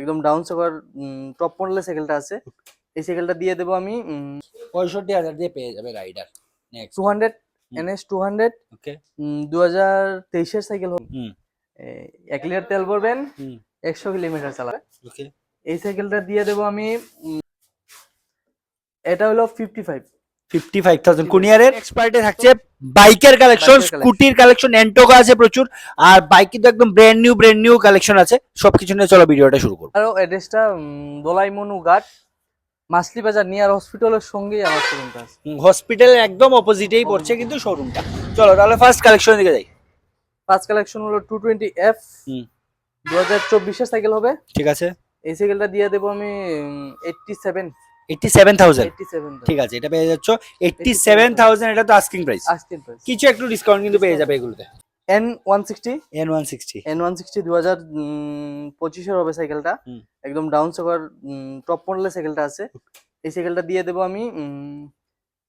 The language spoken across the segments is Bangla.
একদম ডাউন সুগার টপ মডেলের সাইকেলটা আছে। এই সাইকেলটা দিয়ে দেবো আমি 65,000 দিয়ে পেয়ে যাবে রাইডার। নেক্সট 200 NS 200 ওকে 2023 এর সাইকেল হবে। হুম 1 লিটার তেল ভরবেন, হুম 100 কিলোমিটার চালাবে। ওকে এই সাইকেলটা দিয়ে দেবো আমি এটা হলো 55,000 কুনিয়ারের। এক্সপার্টে থাকছে বাইকের কালেকশন, বাইকের স্কুটির কালেকশন, এন্টোকা আছে প্রচুর, আর বাইক কিন্তু একদম ব্র্যান্ড নিউ কালেকশন আছে। সবকিছু নিয়ে চলো ভিডিওটা শুরু করবো। আরো অ্যাড্রেসটা দোলাইমনু ঘাট, মাছলি বাজার নিয়ার হসপিটালের সঙ্গেই আমার শোরুমটা আছে। হসপিটালের একদম অপোজিটেই পড়ছে কিন্তু শোরুমটা। চলো তাহলে ফার্স্ট কালেকশন দিকে যাই। ফার্স্ট কালেকশন হলো 220F, হুম 2024 এর সাইকেল হবে। ঠিক আছে এই সাইকেলটা দিয়ে দেবো আমি 87 87,000 87 ঠিক আছে, এটা পেয়ে যাচ্ছ 87,000। এটা তো আস্কিং প্রাইস, আস্কিং প্রাইস। কিছু একটু ডিসকাউন্ট কিন্তু পেয়ে যাবে এগুলোতে। N160 N160 2025 এর হবে সাইকেলটা। হুম। একদম ডাউন সুগার টপ মডেলের সাইকেলটা আছে। এই সাইকেলটা দিয়ে দেবো আমি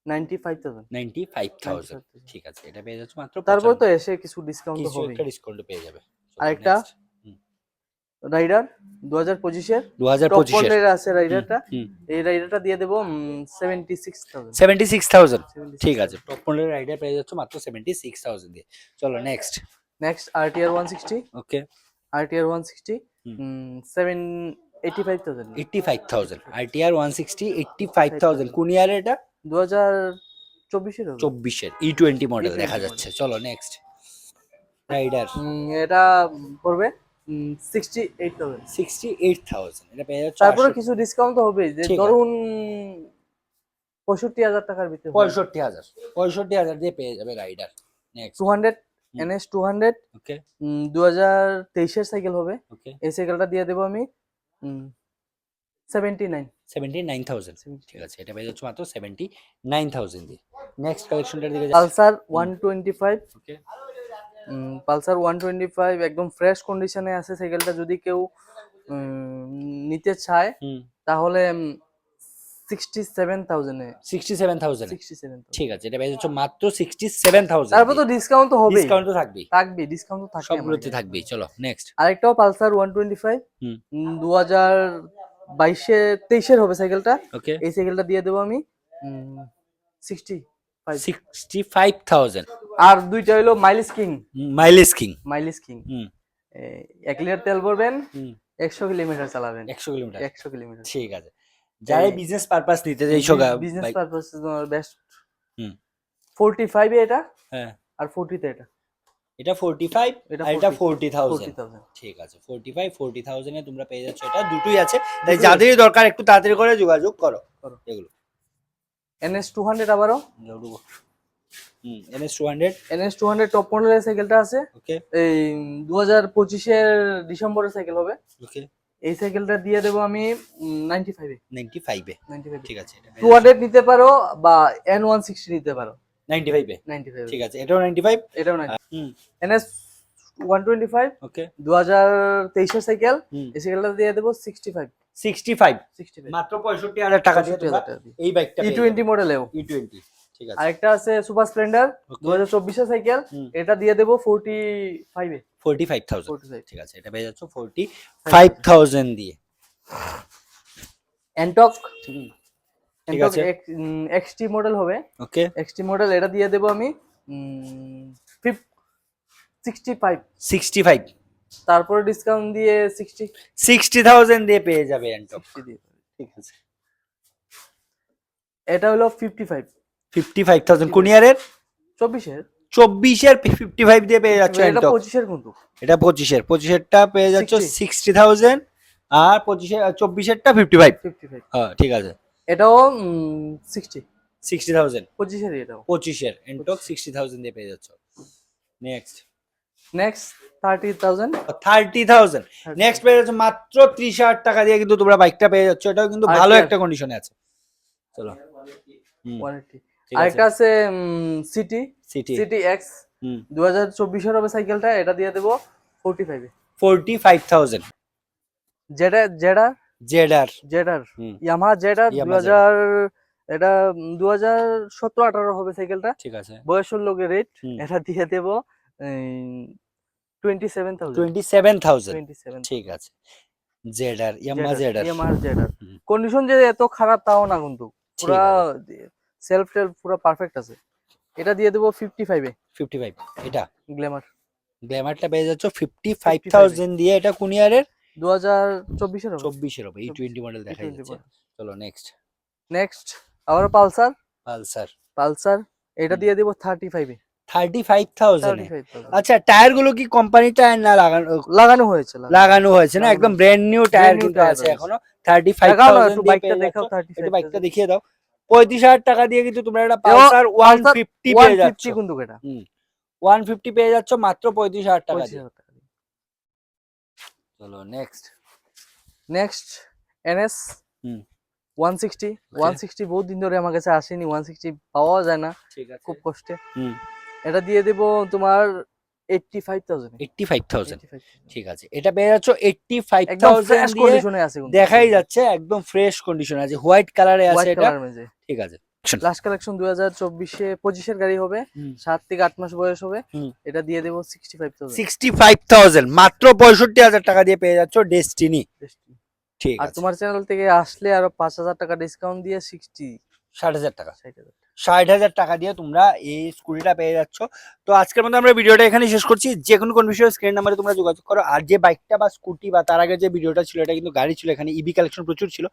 95,000। 95,000 ঠিক আছে, এটা পেয়ে যাচ্ছ মাত্র তারপর তো এসে কিছু ডিসকাউন্ট তো কিছু হবে। একটা ডিসকাউন্ট পেয়ে যাবে। আরেকটা রাইডার 2025 এর টপ 2025 এর মডেলের আছে রাইডারটা। এই রাইডারটা দিয়ে দেবো 76,000। 76,000 ঠিক আছে, টপ মডেলের রাইডার পেয়ে যাচ্ছ মাত্র 76,000 দিয়ে। চলো নেক্সট নেক্সট RTR 160, ওকে RTR 160 85,000। 85,000 RTR 160 85,000 কোন ইয়ার এটা? 2024 এর হবে। 24 এর E20 মডেল দেখা যাচ্ছে। চলো নেক্সট রাইডার এটা পড়বে 68,000। 68,000 এটা পেয়ে যাচ্ছে। তারপরে কিছু ডিসকাউন্ট তো হবে, যে ঠিক আছে। ধরুন 65,000 টাকার ভিতরে 65,000 দিয়ে পেয়ে যাবে রাইডার। নেক্সট 200 NS 200 ওকে 2023 এর সাইকেল হবে। ওকে এই সাইকেলটা দিয়ে দেবো আমি 79। 79,000 ঠিক আছে, এটা পেয়ে যাচ্ছে মাত্র 79,000 দিয়ে। নেক্সট কালেকশনটার দিকে যাচ্ছি। পালসার 125, ওকে পালসার 125 একদম ফ্রেশ কন্ডিশনে আছে সাইকেলটা। যদি কেউ নিতে চায় তাহলে 67,000 এ 67,000 67,000। ঠিক আছে, এটা পেয়ে যাচ্ছে মাত্র 67,000। তারপর তো ডিসকাউন্ট তো হবে, ডিসকাউন্ট তো থাকবেই, ডিসকাউন্ট তো থাকে সবগুলোতে থাকবেই। চলো নেক্সট আরেকটাও পালসার 125 2023 এর হবে সাইকেলটা। ওকে এই সাইকেলটা দিয়ে দেবো আমি 65। 65,000 আর দুইটা হলো mileage king. Mileage king 1 litre তেল ভরবেন, 100 কিলোমিটার চালাবেন। 100 কিলোমিটার 100 কিলোমিটার ঠিক আছে, যারা বিজনেস পারপাস নিতে চাইছো বিজনেস পারপাস তোমার বেস্ট। হুম 45 এ এটা, হ্যাঁ আর 40 তে এটা। এটা 45 আর এটা 40,000 40,000। ঠিক আছে, 40,000 এ তোমরা পেয়ে যাচ্ছ। এটা দুটোই আছে, তাই যাদেরই দরকার একটু তাড়াতাড়ি করে যোগাযোগ করো এগুলো। NS 200 আবারও NS 200 টপ মডেলের সাইকেলটা আছে। ওকে এই 2025 এর ডিসেম্বরের সাইকেল হবে। ওকে এই সাইকেলটা দিয়ে দেবো আমি 95 এ 95 এ ঠিক আছে, এটা 200 নিতে পারো বা N160 নিতে পারো 95 এ 95। ঠিক আছে, এটাও 95 এটাও 90। NS 125 ওকে 2023 এর সাইকেল। এই সাইকেলটা দিয়ে দেবো 65 মাত্র 65,000 টাকা দিয়ে তোমরা এই বাইকটা E20 মডেলেও। E20 ঠিক আছে। আরেকটা আছে সুপার স্প্লেন্ডার 2024 এর সাইকেল। এটা দিয়ে দেবো 45 এ 45,000 ঠিক আছে, এটা পেয়ে যাচ্ছ 45,000 দিয়ে। এন্টক ঠিক আছে XT মডেল হবে। ওকে XT মডেল এটা দিয়ে দেবো আমি 65। তারপরে ডিসকাউন্ট দিয়ে 60,000 দিয়ে পেয়ে যাবে এন্টক। ঠিক আছে, এটা হলো 55 কোন ইয়ারের? 24 এর 24 এর 55 দিয়ে পেয়ে যাচ্ছ এটা এন্টক। 25 এর কিন্তু এটা 25 এরটা পেয়ে যাচ্ছ 60,000 আর 24 এরটা 55 হ্যাঁ ঠিক আছে। এটাও 60,000 25 এর এটাও 25 এর এন্টক 60,000 দিয়ে পেয়ে যাচ্ছ। নেক্সট 30,000 নেক্সট পেয়ে যাচ্ছ মাত্র 30,000 টাকা দিয়ে কিন্তু তোমরা বাইকটা পেয়ে যাচ্ছ। এটাও কিন্তু ভালো একটা কন্ডিশনে আছে। চলো 180। আরেকটা আছে সিটি এক্স 2024 এর হবে সাইকেলটা। এটা দিয়ে দেবো 45,000 জেডার ইয়ামাহা জেডার 2000 এটা 2017-18 হবে সাইকেলটা। ঠিক আছে, বয়সের লোকের রেট। এটা দিয়ে দেবো 27,000 27,000 ঠিক আছে। জেডার, ইয়ামাহা জেডার। ইয়ামাহা জেডার। হুম। কন্ডিশন যে এত খারাপ তাও না কিন্তু, ঠিক পুরা আছে। সেলফ টেলফ পুরা পারফেক্ট আছে। এটা দিয়ে দেবো 55 এ 55 এটা গ্ল্যামার। গ্ল্যামারটা পেয়ে যাচ্ছ 55,000 দিয়ে। এটা কোন ইয়ারের? 2024 এর হবে। 24 এর হবে। এই 20 মডেল দেখাই E20 যাচ্ছে। চলো নেক্সট। নেক্সট আবার পালসার। পালসার পালসার এটা হুম। দিয়ে দেবো 35 এ 35,000 এ। 35,000 আচ্ছা, টায়ার গুলো কি কোম্পানি টায়ার না লাগানো হয়েছে। লাগানো হয়েছে না? একদম ব্র্যান্ড নিউ টায়ার কিন্তু টায়ার আছে রয়েছে। এখনো। দেখাও না 35,000 একটু দিয়ে বাইকটা পেয়ে দেখাও যাচ্ছ। একটু 35,000 বাইকটা দেখিয়ে দাও। 35,000 টাকা দিয়ে কিন্তু তোমরা একটা পালসার 150 পেয়ে যাচ্ছ। 150 কিন্তু এটা 150 পেয়ে যাচ্ছ মাত্র 35,000 টাকা দিয়ে। 25,000 টাকা দিয়ে। চলো নেক্সট। নেক্সট এনএস হুম 160। 160 বহুত দিন ধরে আমার কাছে আসেনি, 160 পাওয়া যায় না, ঠিক আছে। খুব কষ্টে। হুম এটা দিয়ে দেব তোমার 85,000 এ 85,000 85,000 ঠিক আছে। এটা পেয়ে যাচ্ছ একদম 85,000 ফ্রেশ দিয়ে। কন্ডিশনে আছে কিন্তু, দেখাই যাচ্ছে একদম ফ্রেশ কন্ডিশন আছে, হোয়াইট কালারে আছে হোয়াইট এটা। কালার মেজে। ঠিক আছে। লাস্ট কালেকশন 2024 25 এর গাড়ি হবে, হুম 7 থেকে 8 মাস বয়স হবে। হুম। এটা দিয়ে দেব 65,000 65,000 মাত্র 65,000 টাকা দিয়ে পেয়ে যাচ্ছ ডেস্টিনি। ঠিক আর আছে। তোমার চ্যানেল থেকে আসলে আরো 5,000 টাকা ডিসকাউন্ট দিয়ে 60,000 টাকা 60,000 60,000 টাকা দিয়ে তোমরা এই স্কুটিটা পেয়ে যাচ্ছ। তো আজকের মতো আমরা ভিডিওটা এখানে শেষ করছি। যে কোনো বিষয়ে স্ক্রিন নাম্বারে তোমরা যোগাযোগ করো। আর যে বাইকটা বা স্কুটি বা তার আগে যে ভিডিওটা ছিল, এটা কিন্তু গাড়ি ছিল, এখানে ইভি কালেকশন প্রচুর ছিল।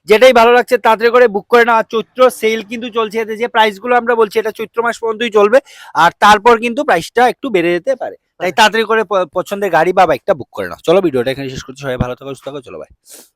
যেটাই ভালো লাগছে তাড়াতাড়ি করে বুক করে নাও। আর চৈত্র সেল কিন্তু চলছে, এতে যে প্রাইসগুলো আমরা বলছি এটা চৈত্র মাস পর্যন্তই চলবে। আর তারপর কিন্তু প্রাইসটা একটু বেড়ে যেতে পারে, তাই তাড়াতাড়ি করে পছন্দের গাড়ি বা বাইকটা বুক করে নাও। চলো ভিডিওটা এখানে শেষ করছি। সবাই ভালো থাকো, সুস্থ থাকো, চলো বাই।